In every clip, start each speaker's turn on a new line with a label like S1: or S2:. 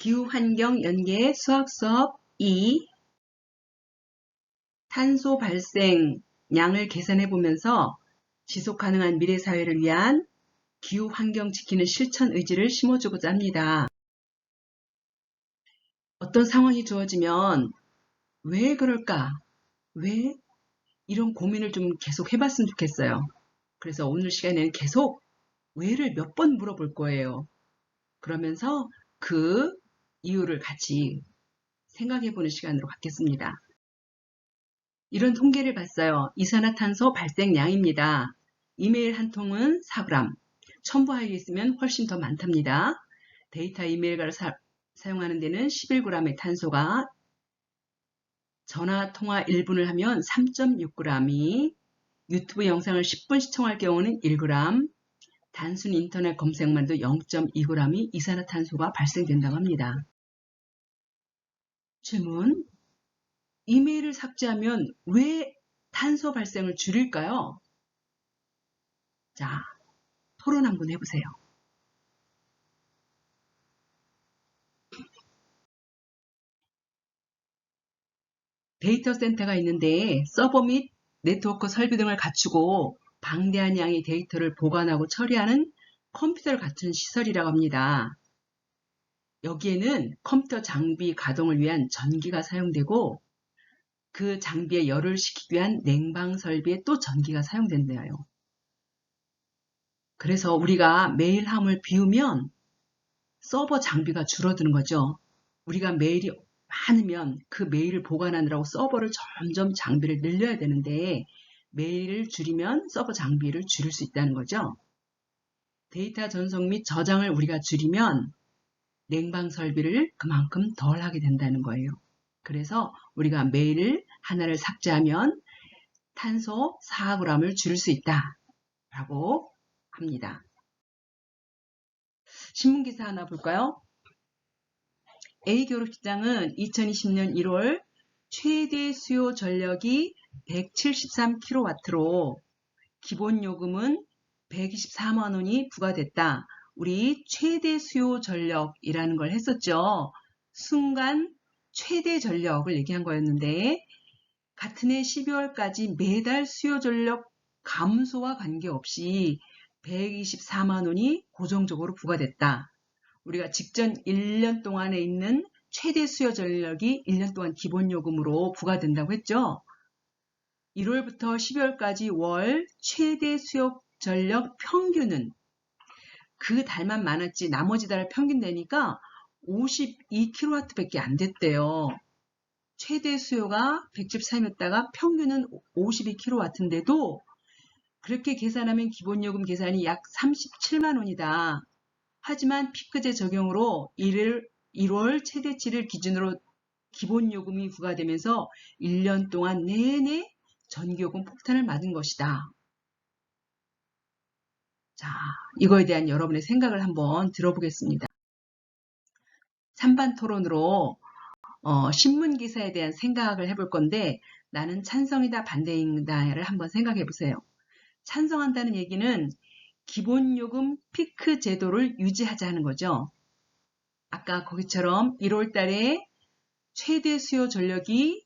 S1: 기후환경 연계 수학 수업 2. 탄소 발생량을 계산해 보면서 지속가능한 미래사회를 위한 기후환경 지키는 실천 의지를 심어주고자 합니다. 어떤 상황이 주어지면 왜 그럴까? 왜? 이런 고민을 좀 계속 해봤으면 좋겠어요. 그래서 오늘 시간에는 계속 왜를 몇 번 물어볼 거예요. 그러면서 그 이유를 같이 생각해보는 시간으로 갖겠습니다. 이런 통계를 봤어요. 이산화탄소 발생량입니다. 이메일 한 통은 4g, 첨부하여 있으면 훨씬 더 많답니다. 데이터 이메일과를 사용하는 데는 11g의 탄소가, 전화통화 1분을 하면 3.6g이, 유튜브 영상을 10분 시청할 경우는 1g, 단순 인터넷 검색만도 0.2g이 이산화탄소가 발생된다고 합니다. 질문: 이메일을 삭제하면 왜 탄소 발생을 줄일까요? 자, 토론 한번 해보세요. 데이터 센터가 있는데 서버 및 네트워크 설비 등을 갖추고 방대한 양의 데이터를 보관하고 처리하는 컴퓨터를 갖춘 시설이라고 합니다. 여기에는 컴퓨터 장비 가동을 위한 전기가 사용되고 그 장비에 열을 식히기 위한 냉방 설비에 또 전기가 사용된대요. 그래서 우리가 메일함을 비우면 서버 장비가 줄어드는 거죠. 우리가 메일이 많으면 그 메일을 보관하느라고 서버를 점점 장비를 늘려야 되는데 메일을 줄이면 서버 장비를 줄일 수 있다는 거죠. 데이터 전송 및 저장을 우리가 줄이면 냉방 설비를 그만큼 덜 하게 된다는 거예요. 그래서 우리가 메일을 하나를 삭제하면 탄소 4g을 줄일 수 있다라고 합니다. 신문기사 하나 볼까요? A 교육시장은 2020년 1월 최대 수요 전력이 173kW로 기본요금은 124만 원이 부과됐다. 우리 최대 수요 전력이라는 걸 했었죠. 순간 최대 전력을 얘기한 거였는데 같은 해 12월까지 매달 수요 전력 감소와 관계없이 124만 원이 고정적으로 부과됐다. 우리가 직전 1년 동안에 있는 최대 수요 전력이 1년 동안 기본요금으로 부과된다고 했죠. 1월부터 12월까지 월 최대 수요 전력 평균은 그 달만 많았지 나머지 달 평균 되니까 52kW밖에 안 됐대요. 최대 수요가 113이었다가 평균은 52kW인데도 그렇게 계산하면 기본요금 계산이 약 37만 원이다. 하지만 피크제 적용으로 1월 최대치를 기준으로 기본요금이 부과되면서 1년 동안 내내 전기요금 폭탄을 맞은 것이다. 자, 이거에 대한 여러분의 생각을 한번 들어보겠습니다. 찬반 토론으로 신문기사에 대한 생각을 해볼 건데 나는 찬성이다 반대이다를 한번 생각해 보세요. 찬성한다는 얘기는 기본요금 피크 제도를 유지하자는 거죠. 아까 거기처럼 1월 달에 최대 수요 전력이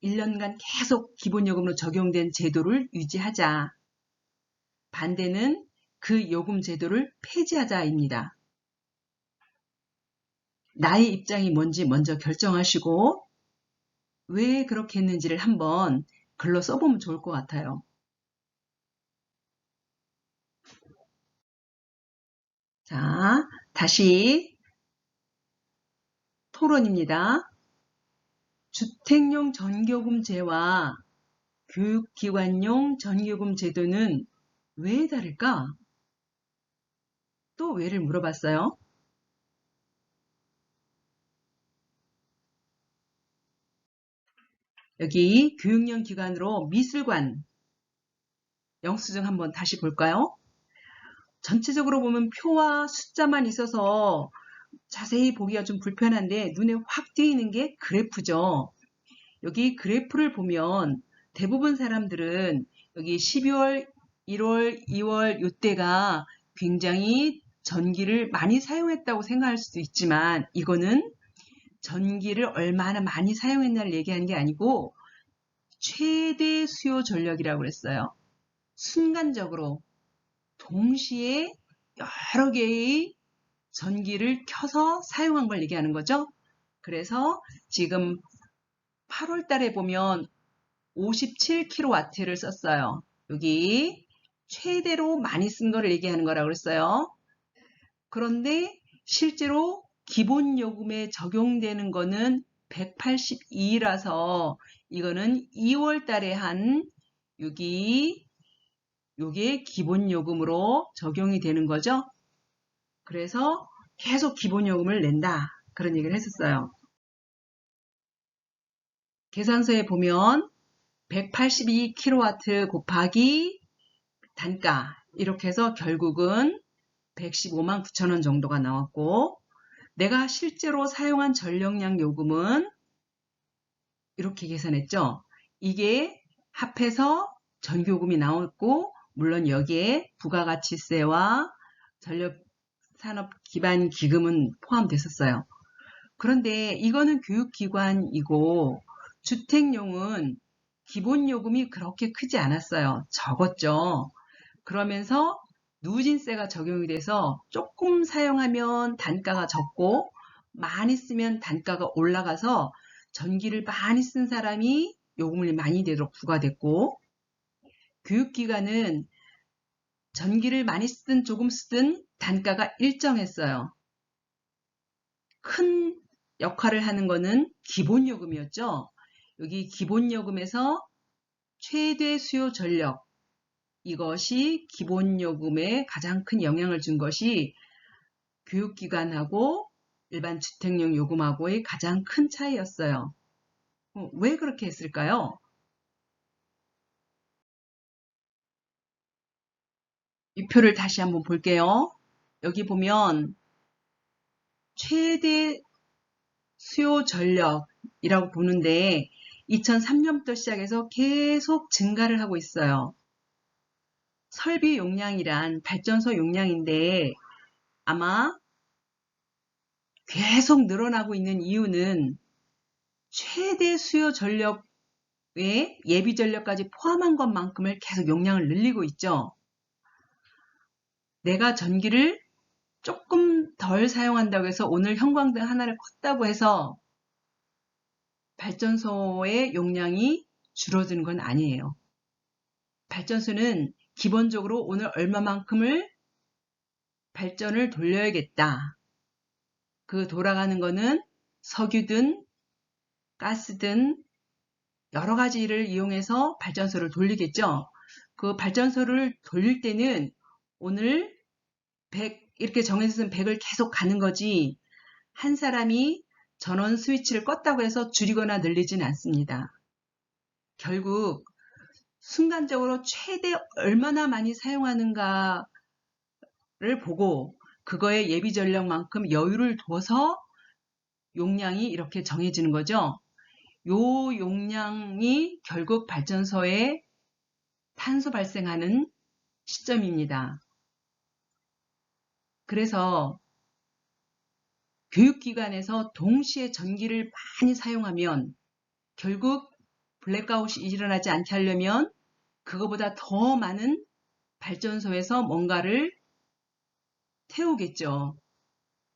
S1: 1년간 계속 기본요금으로 적용된 제도를 유지하자. 반대는 그 요금 제도를 폐지하자입니다. 나의 입장이 뭔지 먼저 결정하시고 왜 그렇게 했는지를 한번 글로 써보면 좋을 것 같아요. 자, 다시 토론입니다. 주택용 전기요금제와 교육기관용 전기요금 제도는 왜 다를까? 또 왜를 물어봤어요. 여기 교육용 기관으로 미술관 영수증 한번 다시 볼까요? 전체적으로 보면 표와 숫자만 있어서 자세히 보기가 좀 불편한데 눈에 확 띄는 게 그래프죠. 여기 그래프를 보면 대부분 사람들은 여기 12월, 1월, 2월 이때가 굉장히 전기를 많이 사용했다고 생각할 수도 있지만 이거는 전기를 얼마나 많이 사용했나를 얘기하는 게 아니고 최대 수요 전력이라고 그랬어요. 순간적으로 동시에 여러 개의 전기를 켜서 사용한 걸 얘기하는 거죠. 그래서 지금 8월 달에 보면 57kW를 썼어요. 여기 최대로 많이 쓴 거를 얘기하는 거라고 그랬어요. 그런데 실제로 기본 요금에 적용되는 거는 182라서 이거는 2월 달에 한 요게 기본 요금으로 적용이 되는 거죠. 그래서 계속 기본 요금을 낸다. 그런 얘기를 했었어요. 계산서에 보면 182kW 곱하기 단가 이렇게 해서 결국은 115만 9천 원 정도가 나왔고 내가 실제로 사용한 전력량 요금은 이렇게 계산했죠. 이게 합해서 전기요금이 나왔고 물론 여기에 부가가치세와 전력산업기반기금은 포함됐었어요. 그런데 이거는 교육기관이고 주택용은 기본요금이 그렇게 크지 않았어요. 적었죠. 그러면서 누진세가 적용이 돼서 조금 사용하면 단가가 적고 많이 쓰면 단가가 올라가서 전기를 많이 쓴 사람이 요금을 많이 내도록 부과됐고 교육기관은 전기를 많이 쓰든 조금 쓰든 단가가 일정했어요. 큰 역할을 하는 거는 기본요금이었죠. 여기 기본요금에서 최대 수요 전력 이것이 기본요금에 가장 큰 영향을 준 것이 교육기관하고 일반 주택용 요금하고의 가장 큰 차이였어요. 왜 그렇게 했을까요? 이 표를 다시 한번 볼게요. 여기 보면 최대 수요 전력이라고 보는데 2003년부터 시작해서 계속 증가를 하고 있어요. 설비 용량이란 발전소 용량인데 아마 계속 늘어나고 있는 이유는 최대 수요 전력에 예비 전력까지 포함한 것만큼을 계속 용량을 늘리고 있죠. 내가 전기를 조금 덜 사용한다고 해서 오늘 형광등 하나를 껐다고 해서 발전소의 용량이 줄어드는 건 아니에요. 발전소는 기본적으로 오늘 얼마만큼을 발전을 돌려야겠다. 그 돌아가는 거는 석유든 가스든 여러 가지를 이용해서 발전소를 돌리겠죠. 그 발전소를 돌릴 때는 오늘 100 이렇게 정해진 100을 계속 가는 거지 한 사람이 전원 스위치를 껐다고 해서 줄이거나 늘리진 않습니다. 결국 순간적으로 최대 얼마나 많이 사용하는가를 보고 그거에 예비 전력만큼 여유를 둬서 용량이 이렇게 정해지는 거죠. 요 용량이 결국 발전소에 탄소 발생하는 시점입니다. 그래서 교육기관에서 동시에 전기를 많이 사용하면 결국 블랙아웃이 일어나지 않게 하려면 그거보다 더 많은 발전소에서 뭔가를 태우겠죠.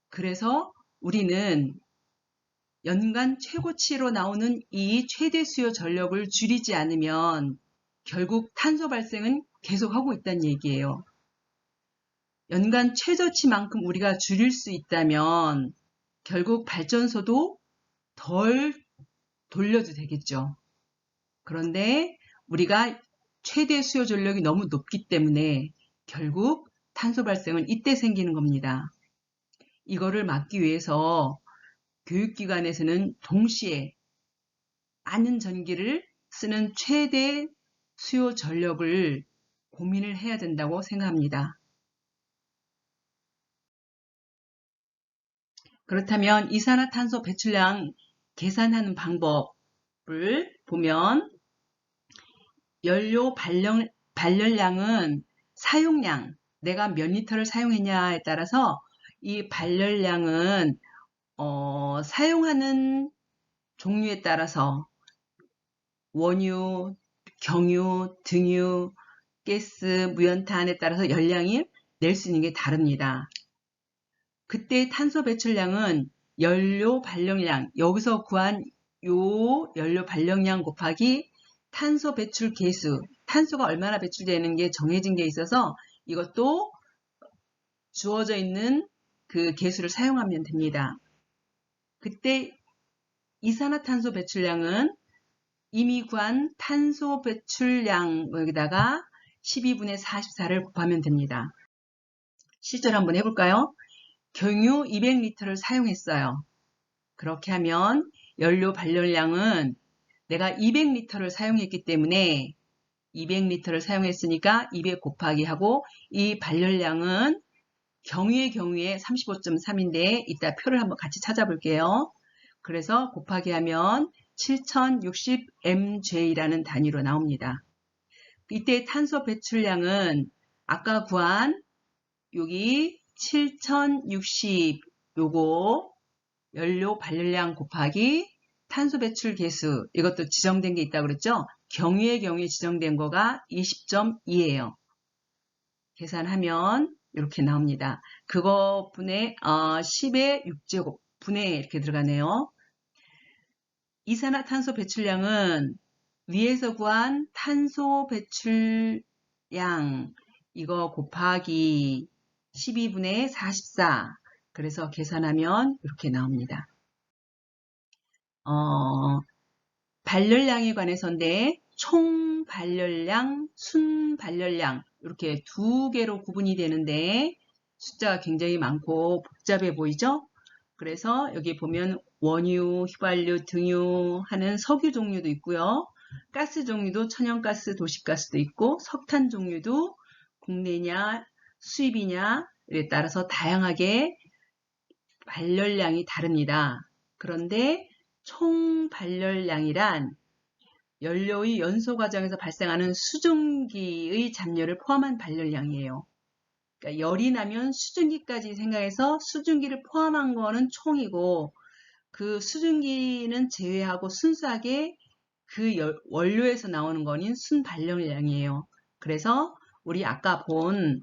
S1: 그래서 우리는 연간 최고치로 나오는 이 최대 수요 전력을 줄이지 않으면 결국 탄소 발생은 계속하고 있다는 얘기예요. 연간 최저치만큼 우리가 줄일 수 있다면 결국 발전소도 덜 돌려도 되겠죠. 그런데 우리가 최대 수요 전력이 너무 높기 때문에 결국 탄소 발생은 이때 생기는 겁니다. 이거를 막기 위해서 교육기관에서는 동시에 많은 전기를 쓰는 최대 수요 전력을 고민을 해야 된다고 생각합니다. 그렇다면 이산화탄소 배출량 계산하는 방법을 보면 연료 발열량은 사용량, 내가 몇 리터를 사용했냐에 따라서 이 발열량은 사용하는 종류에 따라서 원유, 경유, 등유, 가스, 무연탄에 따라서 열량이 낼 수 있는 게 다릅니다. 그때 탄소 배출량은 연료 발령량, 여기서 구한 요 연료 발령량 곱하기 탄소 배출 계수, 탄소가 얼마나 배출되는 게 정해진 게 있어서 이것도 주어져 있는 그 계수를 사용하면 됩니다. 그때 이산화탄소 배출량은 이미 구한 탄소 배출량에다가 12분의 44를 곱하면 됩니다. 실전 한번 해볼까요? 경유 200리터를 사용했어요. 그렇게 하면 연료 발열량은 내가 200리터를 사용했기 때문에 200리터를 사용했으니까 200 곱하기 하고 이 발열량은 경유의 경우에 35.3인데 이따 표를 한번 같이 찾아볼게요. 그래서 곱하기 하면 7060mj라는 단위로 나옵니다. 이때 탄소 배출량은 아까 구한 여기 7060 요거 연료 발열량 곱하기 탄소 배출 계수 이것도 지정된 게 있다고 그랬죠? 경유의 경우에 지정된 거가 20.2예요. 계산하면 이렇게 나옵니다. 그거 분의 10의 6제곱 분의 이렇게 들어가네요. 이산화탄소 배출량은 위에서 구한 탄소 배출량 이거 곱하기 12분의 44 그래서 계산하면 이렇게 나옵니다. 발열량에 관해서인데 총 발열량, 순 발열량 이렇게 두 개로 구분이 되는데 숫자가 굉장히 많고 복잡해 보이죠? 그래서 여기 보면 원유, 휘발유, 등유 하는 석유 종류도 있고요. 가스 종류도 천연가스, 도시가스도 있고 석탄 종류도 국내냐 수입이냐에 따라서 다양하게 발열량이 다릅니다. 그런데 총 발열량이란 연료의 연소 과정에서 발생하는 수증기의 잡열을 포함한 발열량이에요. 그러니까 열이 나면 수증기까지 생각해서 수증기를 포함한 거는 총이고 그 수증기는 제외하고 순수하게 그 원료에서 나오는 거는 순발열량이에요. 그래서 우리 아까 본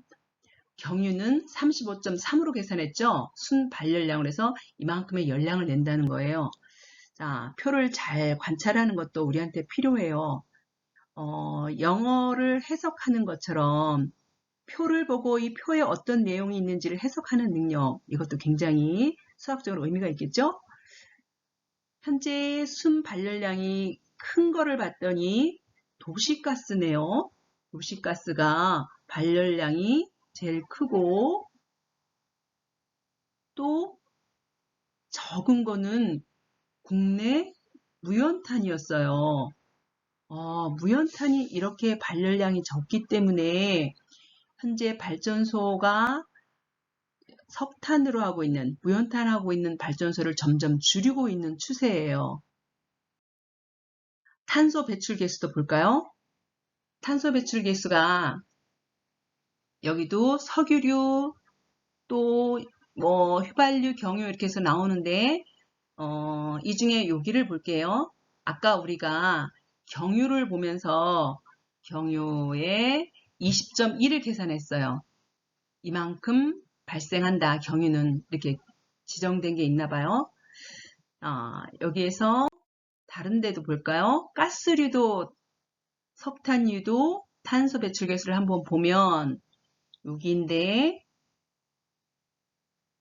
S1: 경유는 35.3으로 계산했죠. 순발열량을 해서 이만큼의 열량을 낸다는 거예요. 자, 표를 잘 관찰하는 것도 우리한테 필요해요. 영어를 해석하는 것처럼 표를 보고 이 표에 어떤 내용이 있는지를 해석하는 능력, 이것도 굉장히 수학적으로 의미가 있겠죠? 현재 순 발열량이 큰 거를 봤더니 도시가스네요. 도시가스가 발열량이 제일 크고 또 적은 거는 국내 무연탄이었어요. 무연탄이 이렇게 발열량이 적기 때문에 현재 발전소가 석탄으로 하고 있는, 무연탄하고 있는 발전소를 점점 줄이고 있는 추세예요. 탄소 배출 계수도 볼까요? 탄소 배출 계수가 여기도 석유류, 또 뭐 휘발유, 경유 이렇게 해서 나오는데 이 중에 여기를 볼게요. 아까 우리가 경유를 보면서 경유의 20.1을 계산했어요. 이만큼 발생한다. 경유는 이렇게 지정된 게 있나 봐요. 여기에서 다른 데도 볼까요? 가스류도 석탄유도 탄소 배출 계수를 한번 보면 여기인데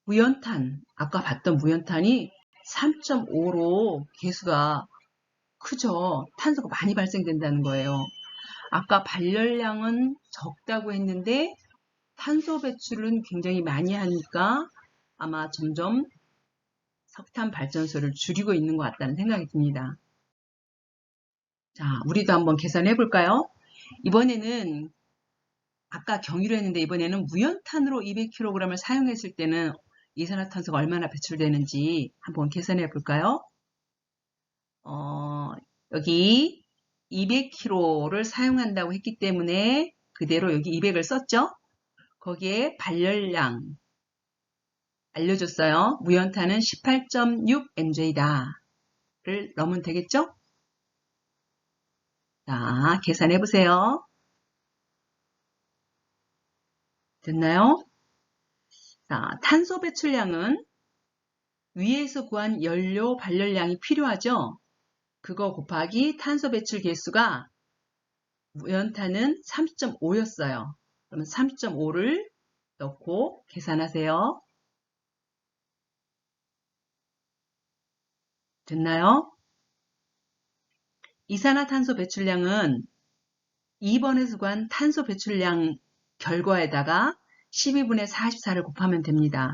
S1: 무연탄, 아까 봤던 무연탄이 3.5로 계수가 크죠. 탄소가 많이 발생된다는 거예요. 아까 발열량은 적다고 했는데 탄소 배출은 굉장히 많이 하니까 아마 점점 석탄 발전소를 줄이고 있는 것 같다는 생각이 듭니다. 자, 우리도 한번 계산해 볼까요? 이번에는 아까 경유로 했는데 이번에는 무연탄으로 200kg을 사용했을 때는 이산화탄소가 얼마나 배출되는지 한번 계산해 볼까요? 여기 200kg를 사용한다고 했기 때문에 그대로 여기 200을 썼죠? 거기에 발열량 알려줬어요. 무연탄은 18.6mj다. 를 넣으면 되겠죠? 자, 계산해 보세요. 됐나요? 자, 탄소 배출량은 위에서 구한 연료 발열량이 필요하죠? 그거 곱하기 탄소 배출 개수가 무연탄은 30.5였어요. 그러면 30.5를 넣고 계산하세요. 됐나요? 이산화탄소 배출량은 2번에서 구한 탄소 배출량 결과에다가 12분의 44를 곱하면 됩니다.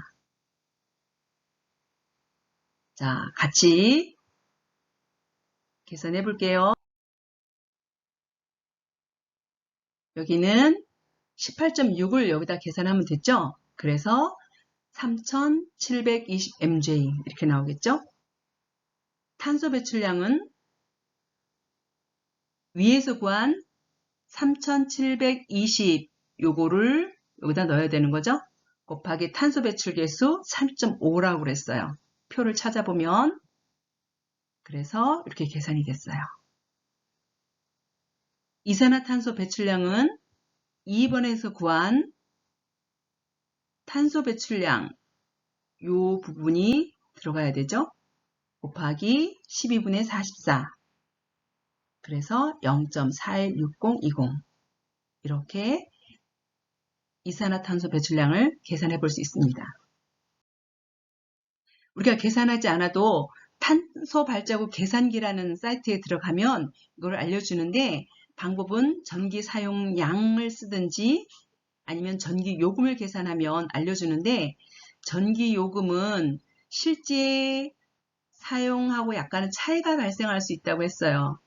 S1: 자, 같이 계산해 볼게요. 여기는 18.6을 여기다 계산하면 됐죠? 그래서 3720mj 이렇게 나오겠죠? 탄소 배출량은 위에서 구한 3720 요거를 여기다 넣어야 되는 거죠? 곱하기 탄소 배출 개수 3.5라고 그랬어요. 표를 찾아보면 그래서 이렇게 계산이 됐어요. 이산화탄소 배출량은 2번에서 구한 탄소 배출량 요 부분이 들어가야 되죠? 곱하기 12분의 44 그래서 0.416020 이렇게 이산화탄소 배출량을 계산해 볼 수 있습니다. 우리가 계산하지 않아도 탄소 발자국 계산기라는 사이트에 들어가면 이걸 알려주는데 방법은 전기 사용량을 쓰든지 아니면 전기 요금을 계산하면 알려주는데 전기 요금은 실제 사용하고 약간은 차이가 발생할 수 있다고 했어요.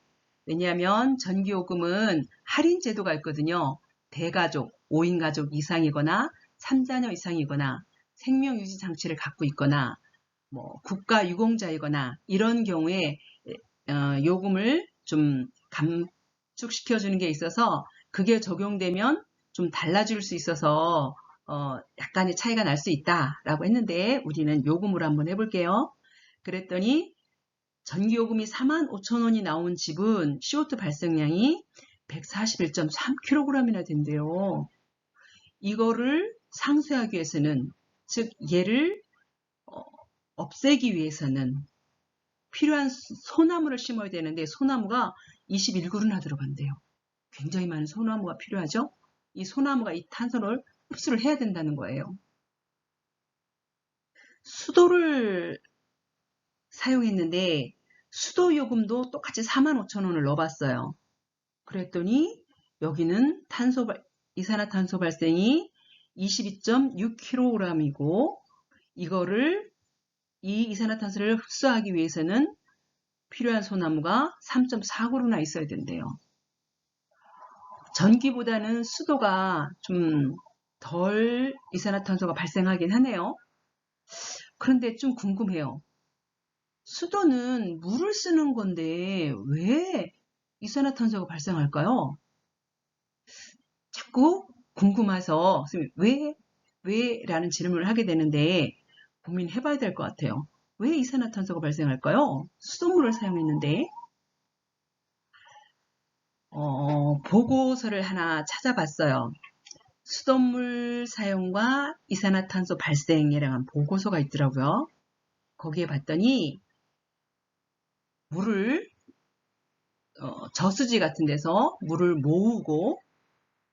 S1: 왜냐하면 전기 요금은 할인 제도가 있거든요. 대가족, 5인 가족 이상이거나 3자녀 이상이거나 생명유지 장치를 갖고 있거나 뭐 국가 유공자이거나 이런 경우에 요금을 좀 감축시켜주는 게 있어서 그게 적용되면 좀 달라질 수 있어서 약간의 차이가 날 수 있다라고 했는데 우리는 요금으로 한번 해볼게요. 그랬더니 전기요금이 45,000원이 나온 집은 CO2 발생량이 141.3kg이나 된대요. 이거를 상쇄하기 위해서는 즉 얘를 없애기 위해서는 필요한 소나무를 심어야 되는데 소나무가 21그루나 들어간대요. 굉장히 많은 소나무가 필요하죠. 이 소나무가 이 탄소를 흡수를 해야 된다는 거예요. 수도를 사용했는데 수도요금도 똑같이 45,000원을 넣어봤어요. 그랬더니 여기는 이산화탄소 발생이 22.6kg이고 이거를 이 이산화탄소를 흡수하기 위해서는 필요한 소나무가 3.4그루나 있어야 된대요. 전기보다는 수도가 좀 덜 이산화탄소가 발생하긴 하네요. 그런데 좀 궁금해요. 수도는 물을 쓰는 건데 왜 이산화탄소가 발생할까요? 자꾸 궁금해서 왜 라는 질문을 하게 되는데 고민해 봐야 될 것 같아요. 왜 이산화탄소가 발생할까요? 수돗물을 사용했는데 보고서를 하나 찾아봤어요. 수돗물 사용과 이산화탄소 발생에 대한 보고서가 있더라고요. 거기에 봤더니 물을 저수지 같은 데서 물을 모으고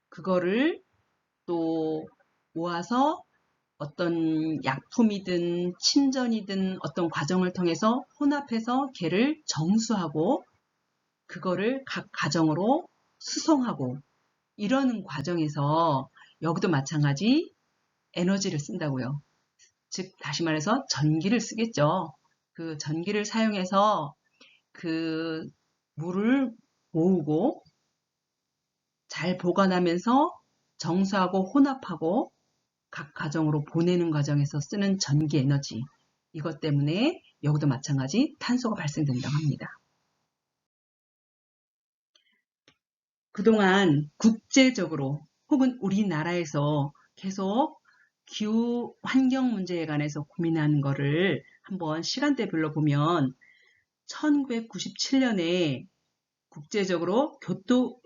S1: 그거를 또 모아서 어떤 약품이든 침전이든 어떤 과정을 통해서 혼합해서 걔를 정수하고 그거를 각 가정으로 수송하고 이러는 과정에서 여기도 마찬가지 에너지를 쓴다고요. 즉 다시 말해서 전기를 쓰겠죠. 그 전기를 사용해서 그 물을 모으고 잘 보관하면서 정수하고 혼합하고 각 가정으로 보내는 과정에서 쓰는 전기 에너지 이것 때문에 여기도 마찬가지 탄소가 발생된다고 합니다. 그동안 국제적으로 혹은 우리나라에서 계속 기후 환경 문제에 관해서 고민하는 거를 한번 시간대별로 보면 1997년에 국제적으로 교토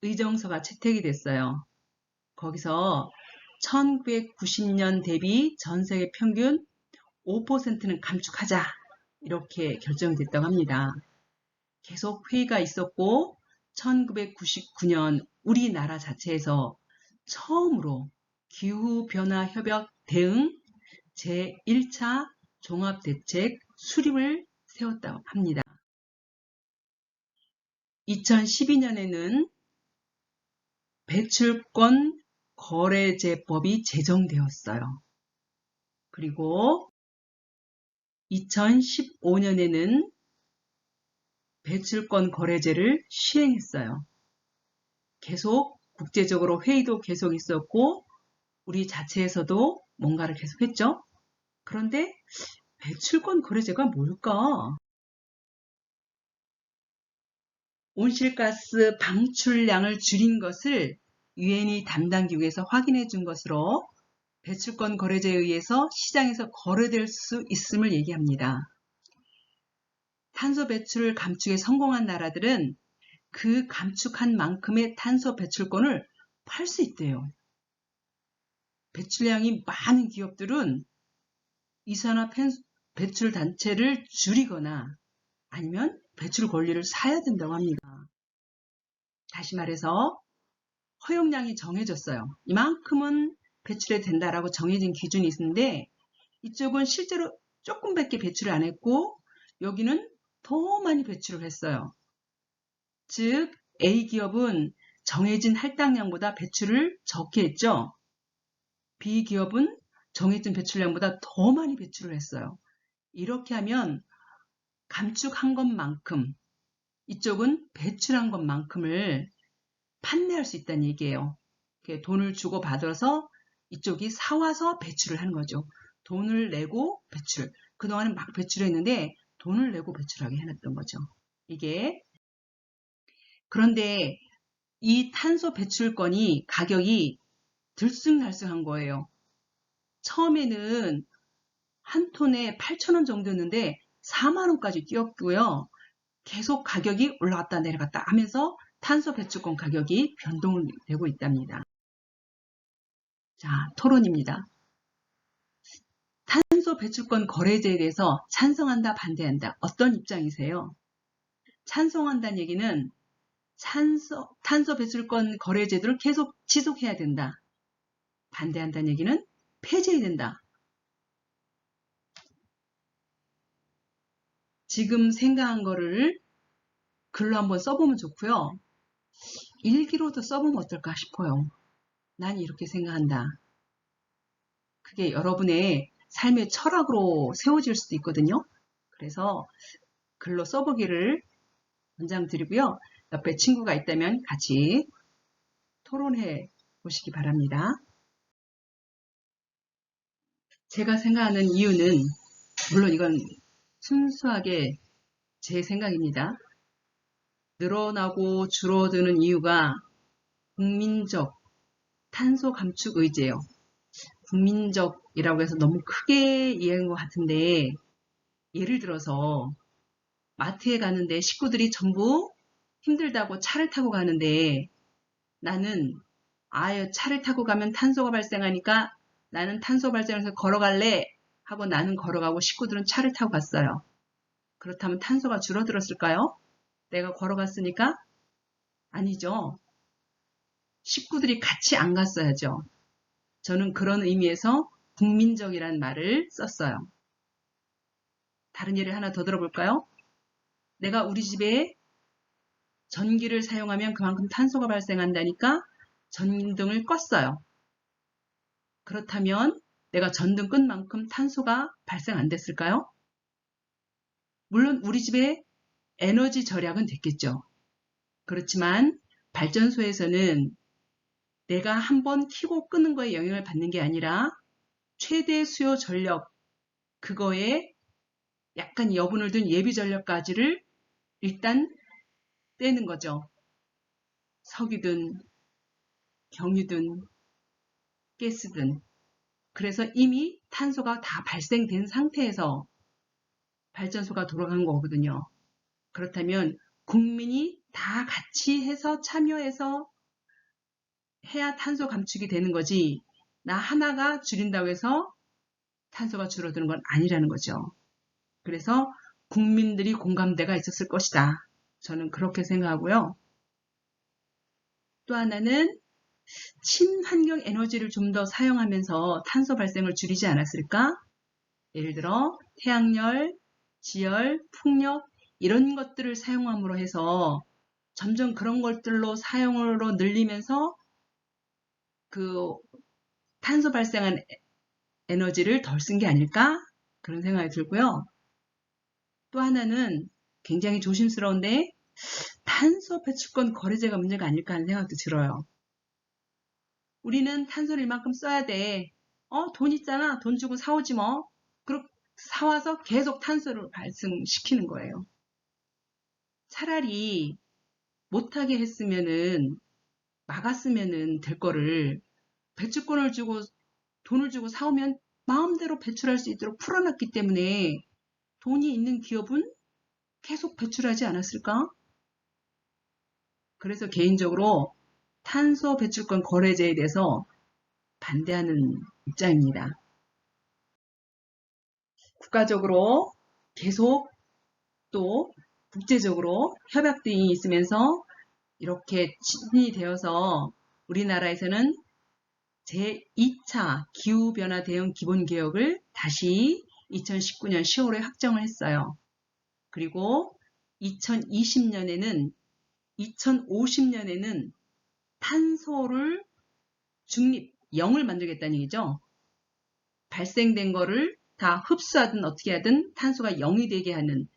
S1: 의정서가 채택이 됐어요. 거기서 1990년 대비 전 세계 평균 5%는 감축하자 이렇게 결정이 됐다고 합니다. 계속 회의가 있었고 1999년 우리나라 자체에서 처음으로 기후변화 협약 대응 제1차 종합대책 수립을 세웠다고 합니다. 2012년에는 배출권 거래제법이 제정되었어요. 그리고 2015년에는 배출권 거래제를 시행했어요. 계속 국제적으로 회의도 계속 있었고 우리 자체에서도 뭔가를 계속 했죠. 그런데 배출권 거래제가 뭘까? 온실가스 방출량을 줄인 것을 유엔이 담당 기구에서 확인해 준 것으로 배출권 거래제에 의해서 시장에서 거래될 수 있음을 얘기합니다. 탄소 배출 감축에 성공한 나라들은 그 감축한 만큼의 탄소 배출권을 팔 수 있대요. 배출량이 많은 기업들은 이산화 배출 단체를 줄이거나 아니면 배출 권리를 사야 된다고 합니다. 다시 말해서 허용량이 정해졌어요. 이만큼은 배출해도 된다라고 정해진 기준이 있는데 이쪽은 실제로 조금밖에 배출을 안 했고 여기는 더 많이 배출을 했어요. 즉 A기업은 정해진 할당량보다 배출을 적게 했죠. B기업은 정해진 배출량보다 더 많이 배출을 했어요. 이렇게 하면 감축한 것만큼 이쪽은 배출한 것만큼을 판매할 수 있다는 얘기예요. 돈을 주고 받아서 이쪽이 사와서 배출을 하는 거죠. 돈을 내고 배출. 그동안은 막 배출했는데 돈을 내고 배출하게 해놨던 거죠. 이게 그런데 이 탄소 배출권이 가격이 들쑥날쑥한 거예요. 처음에는 한 톤에 8,000원 정도였는데 4만 원까지 뛰었고요. 계속 가격이 올라갔다 내려갔다 하면서 탄소 배출권 가격이 변동되고 있답니다. 자, 토론입니다. 탄소 배출권 거래제에 대해서 찬성한다, 반대한다. 어떤 입장이세요? 찬성한다는 얘기는 탄소 배출권 거래제도를 계속 지속해야 된다. 반대한다는 얘기는 폐지해야 된다. 지금 생각한 거를 글로 한번 써보면 좋고요. 일기로도 써보면 어떨까 싶어요. 난 이렇게 생각한다. 그게 여러분의 삶의 철학으로 세워질 수도 있거든요. 그래서 글로 써보기를 권장드리고요. 옆에 친구가 있다면 같이 토론해 보시기 바랍니다. 제가 생각하는 이유는 물론 이건 순수하게 제 생각입니다. 늘어나고 줄어드는 이유가 국민적 탄소 감축 의제예요. 국민적이라고 해서 너무 크게 이해한 것 같은데 예를 들어서 마트에 가는데 식구들이 전부 힘들다고 차를 타고 가는데 나는 차를 타고 가면 탄소가 발생하니까 나는 탄소 발생해서 걸어갈래 하고 나는 걸어가고 식구들은 차를 타고 갔어요. 그렇다면 탄소가 줄어들었을까요? 내가 걸어갔으니까? 아니죠. 식구들이 같이 안 갔어야죠. 저는 그런 의미에서 국민적이란 말을 썼어요. 다른 예를 하나 더 들어볼까요? 내가 우리 집에 전기를 사용하면 그만큼 탄소가 발생한다니까 전등을 껐어요. 그렇다면 내가 전등 끈 만큼 탄소가 발생 안 됐을까요? 물론 우리 집에 에너지 절약은 됐겠죠. 그렇지만 발전소에서는 내가 한번 켜고 끄는 거에 영향을 받는 게 아니라 최대 수요 전력 그거에 약간 여분을 둔 예비 전력까지를 일단 떼는 거죠. 석유든 경유든 가스든 그래서 이미 탄소가 다 발생된 상태에서 발전소가 돌아간 거거든요. 그렇다면 국민이 다 같이 해서 참여해서 해야 탄소 감축이 되는 거지 나 하나가 줄인다고 해서 탄소가 줄어드는 건 아니라는 거죠. 그래서 국민들이 공감대가 있었을 것이다. 저는 그렇게 생각하고요. 또 하나는 친환경 에너지를 좀 더 사용하면서 탄소 발생을 줄이지 않았을까? 예를 들어 태양열, 지열, 풍력 이런 것들을 사용함으로 해서 점점 그런 것들로 사용으로 늘리면서 그 탄소 발생한 에너지를 덜 쓴 게 아닐까? 그런 생각이 들고요. 또 하나는 굉장히 조심스러운데 탄소 배출권 거래제가 문제가 아닐까 하는 생각도 들어요. 우리는 탄소를 이만큼 써야 돼. 돈 있잖아. 돈 주고 사오지 뭐. 그렇게 사와서 계속 탄소를 발생시키는 거예요. 차라리 못하게 했으면은 막았으면은 될 거를 배출권을 주고 돈을 주고 사오면 마음대로 배출할 수 있도록 풀어놨기 때문에 돈이 있는 기업은 계속 배출하지 않았을까? 그래서 개인적으로 탄소 배출권 거래제에 대해서 반대하는 입장입니다. 국가적으로 계속 또 국제적으로 협약 등이 있으면서 이렇게 진행이 되어서 우리나라에서는 제2차 기후변화 대응 기본개혁을 다시 2019년 10월에 확정을 했어요. 그리고 2020년에는 2050년에는 탄소를 중립 0을 만들겠다는 얘기죠. 발생된 거를 다 흡수하든 어떻게 하든 탄소가 0이 되게 하는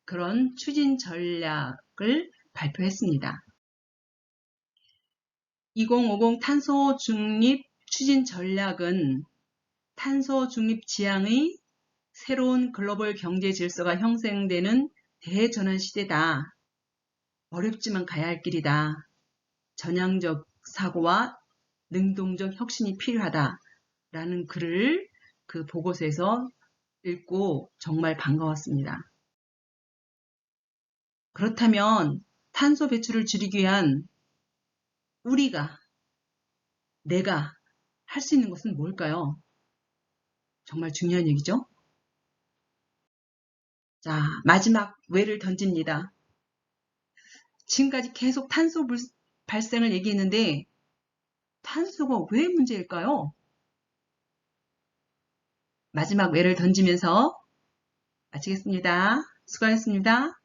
S1: 그런 추진 전략을 발표했습니다. 2050 탄소 중립 추진 전략은 탄소 중립 지향의 새로운 글로벌 경제 질서가 형성되는 대전환 시대다. 어렵지만 가야 할 길이다. 전향적 사고와 능동적 혁신이 필요하다. 라는 글을 그 보고서에서 읽고 정말 반가웠습니다. 그렇다면 탄소 배출을 줄이기 위한 내가 할 수 있는 것은 뭘까요? 정말 중요한 얘기죠. 자, 마지막 외를 던집니다. 지금까지 계속 탄소 발생을 얘기했는데 탄소가 왜 문제일까요? 마지막 외를 던지면서 마치겠습니다. 수고하셨습니다.